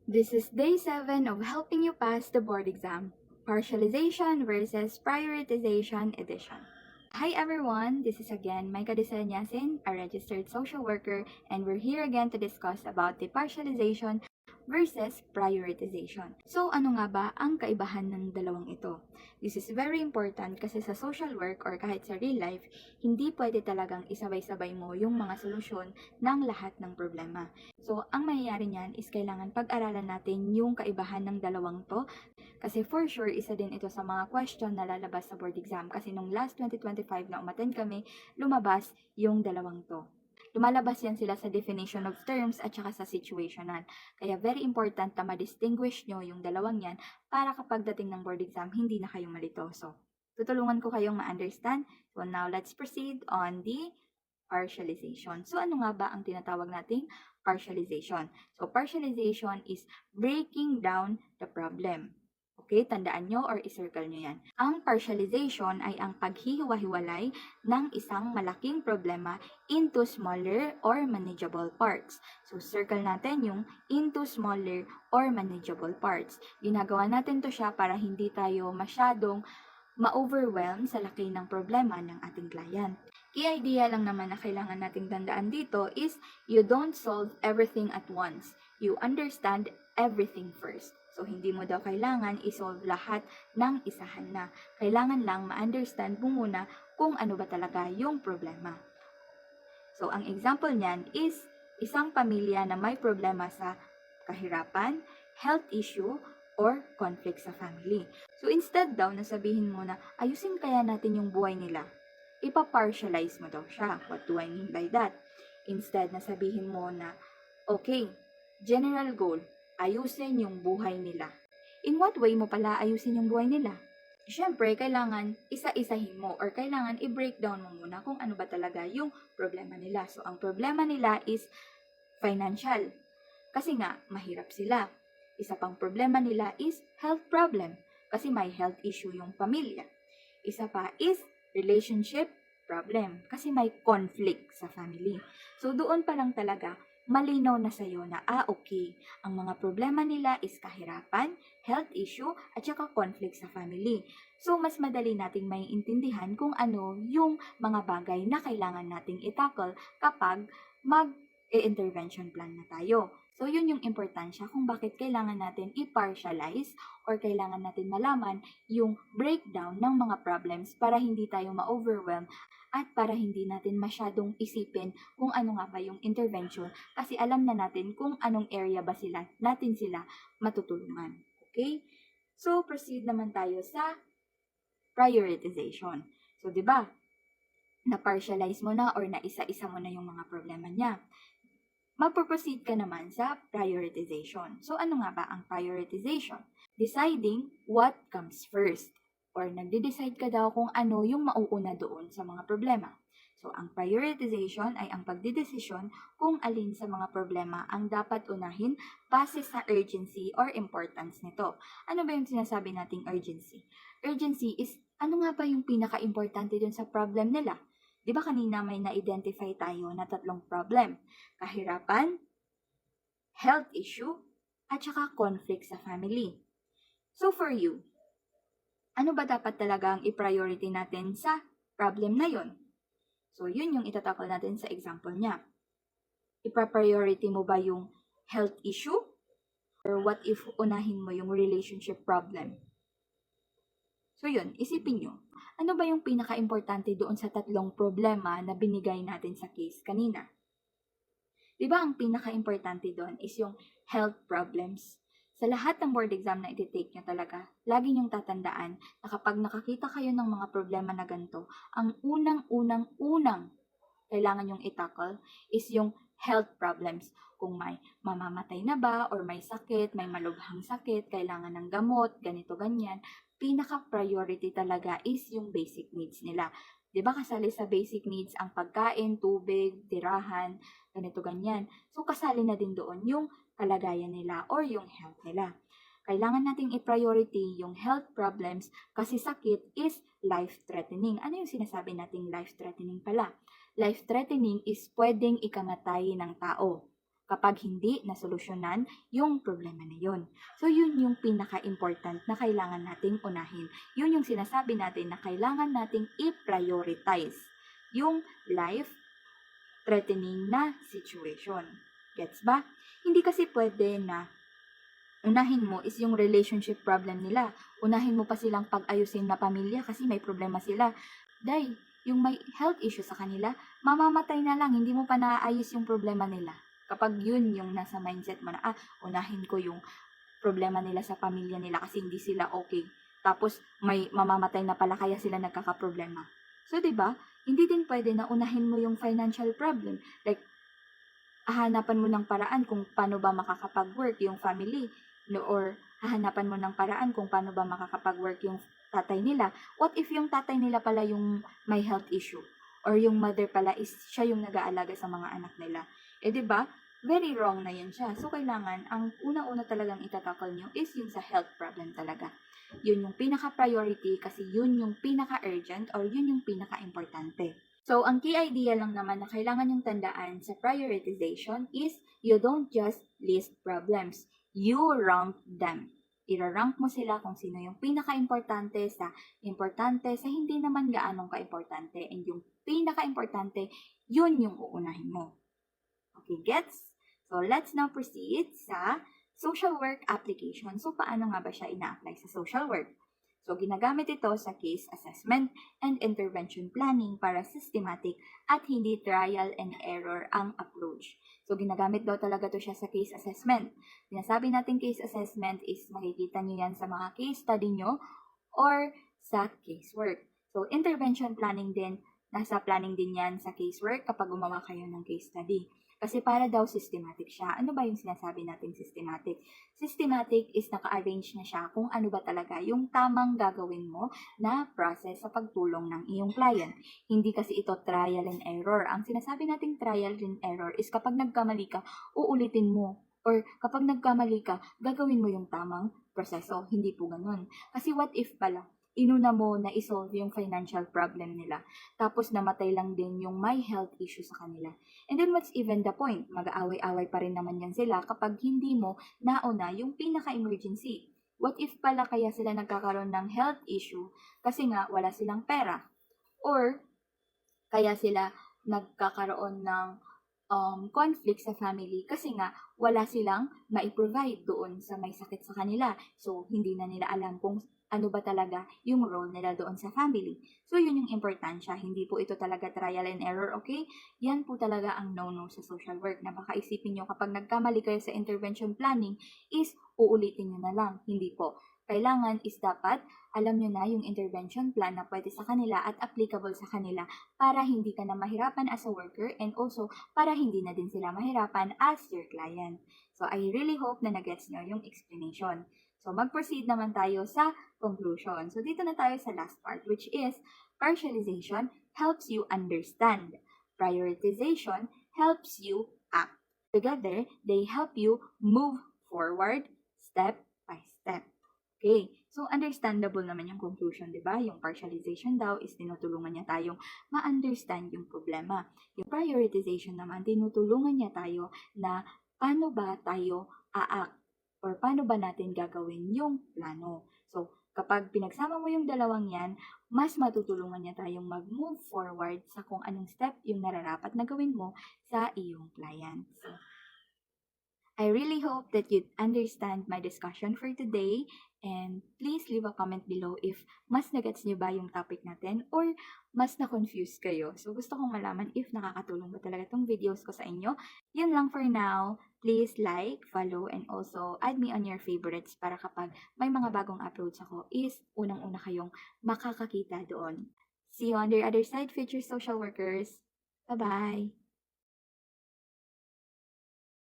This is day 7 of helping you pass the board exam, partialization versus prioritization edition. Hi everyone, this is again Maika Desenyasin, a registered social worker, and we're here again to discuss about the partialization versus prioritization. So ano nga ba ang kaibahan ng dalawang ito? This is very important kasi sa social work or kahit sa real life, hindi pwede talagang isabay-sabay mo yung mga solusyon ng lahat ng problema. So ang mangyayari niyan is kailangan pag-aralan natin yung kaibahan ng dalawang to kasi for sure, isa din ito sa mga question na lalabas sa board exam kasi nung last 2025 na umattend kami, lumabas yung dalawang to. Lumalabas yan sila sa definition of terms at saka sa situational. Kaya very important na ma-distinguish nyo yung dalawang yan para kapag dating ng board exam, hindi na kayo malito. So, tutulungan ko kayong ma-understand. So now, let's proceed on the partialization. So, ano nga ba ang tinatawag nating partialization? So, partialization is breaking down the problem. Okay, tandaan nyo or i-circle nyo yan. Ang partialization ay ang paghihiwa-hiwalay ng isang malaking problema into smaller or manageable parts. So, circle natin yung into smaller or manageable parts. Ginagawa natin to siya para hindi tayo masyadong ma-overwhelm sa laki ng problema ng ating client. Key idea lang naman na kailangan nating tandaan dito is you don't solve everything at once. You understand everything first. So, hindi mo daw kailangan isolve lahat ng isahan na. Kailangan lang ma-understand mo muna kung ano ba talaga yung problema. So, ang example niyan is isang pamilya na may problema sa kahirapan, health issue, or conflict sa family. So, instead daw na sabihin mo na ayusin kaya natin yung buhay nila, ipa-partialize mo daw siya. What do I mean by that? Instead na sabihin mo na, okay, general goal, ayusin yung buhay nila. In what way mo pala ayusin yung buhay nila? Siyempre, kailangan isa-isahin mo or kailangan i-breakdown mo muna kung ano ba talaga yung problema nila. So, ang problema nila is financial. Kasi nga, mahirap sila. Isa pang problema nila is health problem. Kasi may health issue yung pamilya. Isa pa is relationship problem. Kasi may conflict sa family. So, doon pa lang talaga, malinaw na sa'yo na, okay, ang mga problema nila is kahirapan, health issue, at saka conflict sa family. So, mas madali nating maiintindihan kung ano yung mga bagay na kailangan nating i-tackle kapag mag-intervention plan na tayo. So, yun yung importansya kung bakit kailangan natin i-partialize or kailangan natin malaman yung breakdown ng mga problems para hindi tayo ma-overwhelm at para hindi natin masyadong isipin kung ano nga ba yung intervention kasi alam na natin kung anong area ba natin sila matutulungan. Okay? So, proceed naman tayo sa prioritization. So, di ba? Na-partialize mo na or na-isa-isa mo na yung mga problema niya. Magpo-proceed ka naman sa prioritization. So, ano nga ba ang prioritization? Deciding what comes first. Or nagde-decide ka daw kung ano yung mauuna doon sa mga problema. So, ang prioritization ay ang pagdidesisyon kung alin sa mga problema ang dapat unahin base sa urgency or importance nito. Ano ba yung sinasabi nating urgency? Urgency is ano nga ba yung pinaka-importante dun sa problem nila? Di ba kanina may na-identify tayo na 3 problem? Kahirapan, health issue, at saka conflict sa family. So for you, ano ba dapat talaga ang i-priority natin sa problem na yon? So yun yung itatakol natin sa example niya. Ipa-priority mo ba yung health issue? Or what if unahin mo yung relationship problem? So yun, isipin nyo, ano ba yung pinaka-importante doon sa 3 problema na binigay natin sa case kanina? Diba ang pinaka-importante doon is yung health problems? Sa lahat ng board exam na iti-take nyo talaga, lagi nyong tatandaan na kapag nakakita kayo ng mga problema na ganito, ang unang-unang kailangan nyong i-tackle is yung health problems. Kung may mamamatay na ba or may sakit, may malubhang sakit, kailangan ng gamot, ganito, ganyan, pinaka-priority talaga is yung basic needs nila. Diba kasali sa basic needs ang pagkain, tubig, tirahan, ganito, ganyan. So, kasali na din doon yung kalagayan nila or yung health nila. Kailangan nating i-priority yung health problems kasi sakit is life-threatening. Ano yung sinasabi nating life-threatening pala? Life-threatening is pwedeng ikamatay ng tao. kapag hindi nasolusyonan yung problema na yun. So, yun yung pinaka-important na kailangan nating unahin. Yun yung sinasabi natin na kailangan nating i-prioritize yung life-threatening na situation. Gets ba? Hindi kasi pwede na unahin mo is yung relationship problem nila. Unahin mo pa silang pag-ayusin na pamilya kasi may problema sila. Day, yung may health issue sa kanila, mamamatay na lang, hindi mo pa naaayos yung problema nila. Kapag yun yung nasa mindset mo na, unahin ko yung problema nila sa pamilya nila kasi hindi sila okay. Tapos, may mamamatay na pala kaya sila nagkakaproblema. So, diba, hindi din pwede na unahin mo yung financial problem. Like, hahanapan mo ng paraan kung paano ba makakapag-work yung family, no, or hahanapan mo ng paraan kung paano ba makakapag-work yung tatay nila. What if yung tatay nila pala yung may health issue? Or yung mother pala is siya yung nag-aalaga sa mga anak nila? Eh, di ba? Very wrong na yun siya. So, kailangan, ang una-una talagang itatakal nyo is yung sa health problem talaga. Yun yung pinaka-priority kasi yun yung pinaka-urgent or yun yung pinaka-importante. So, ang key idea lang naman na kailangan yung tandaan sa prioritization is you don't just list problems. You rank them. I-rank mo sila kung sino yung pinaka-importante sa hindi naman gaanong ka-importante. And yung pinaka-importante, yun yung uunahin mo. Okay, gets? So, let's now proceed sa social work application. So, paano nga ba siya ina-apply sa social work? So, ginagamit ito sa case assessment and intervention planning para systematic at hindi trial and error ang approach. So, ginagamit daw talaga to siya sa case assessment. Sinasabi natin case assessment is makikita nyo yan sa mga case study nyo or sa casework. So, intervention planning din, nasa planning din yan sa casework kapag gumawa kayo ng case study. Kasi para daw systematic siya. Ano ba yung sinasabi nating systematic? Systematic is naka-arrange na siya kung ano ba talaga yung tamang gagawin mo na process sa pagtulong ng iyong client. Hindi kasi ito trial and error. Ang sinasabi nating trial and error is kapag nagkamali ka, uulitin mo. Or kapag nagkamali ka, gagawin mo yung tamang proseso. Hindi po ganun. Kasi what if pala, inuna mo na isolve yung financial problem nila. Tapos namatay lang din yung may health issue sa kanila. And then what's even the point? Mag-aaway-away pa rin naman yan sila kapag hindi mo nauna yung pinaka-emergency. What if pala kaya sila nagkakaroon ng health issue kasi nga wala silang pera? Or kaya sila nagkakaroon ng conflict sa family kasi nga wala silang mai-provide doon sa may sakit sa kanila. So, hindi na nila alam kung ano ba talaga yung role nila doon sa family. So, yun yung importansya. Hindi po ito talaga trial and error, okay? Yan po talaga ang no-no sa social work na baka isipin nyo kapag nagkamali kayo sa intervention planning is uulitin nyo na lang. Hindi po. Kailangan is dapat alam nyo na yung intervention plan na pwede sa kanila at applicable sa kanila para hindi ka na mahirapan as a worker and also para hindi na din sila mahirapan as your client. So, I really hope na nagets nyo yung explanation. So, mag-proceed naman tayo sa conclusion. So, dito na tayo sa last part, which is partialization helps you understand. Prioritization helps you act. Together, they help you move forward step by step. Okay, so understandable naman yung conclusion, di ba? Yung partialization daw is tinutulungan niya tayong ma-understand yung problema. Yung prioritization naman, tinutulungan niya tayo na paano ba tayo a-act or paano ba natin gagawin yung plano. So, kapag pinagsama mo yung dalawang yan, mas matutulungan niya tayong mag-move forward sa kung anong step yung nararapat na gawin mo sa iyong client. So, I really hope that you understand my discussion for today and please leave a comment below if mas nagets niyo ba yung topic natin or mas na-confuse kayo. So gusto kong malaman if nakakatulong ba talaga tong videos ko sa inyo. Yun lang for now. Please like, follow, and also add me on your favorites para kapag may mga bagong uploads ako is unang-una kayong makakakita doon. See you on the other side, future social workers. Bye-bye!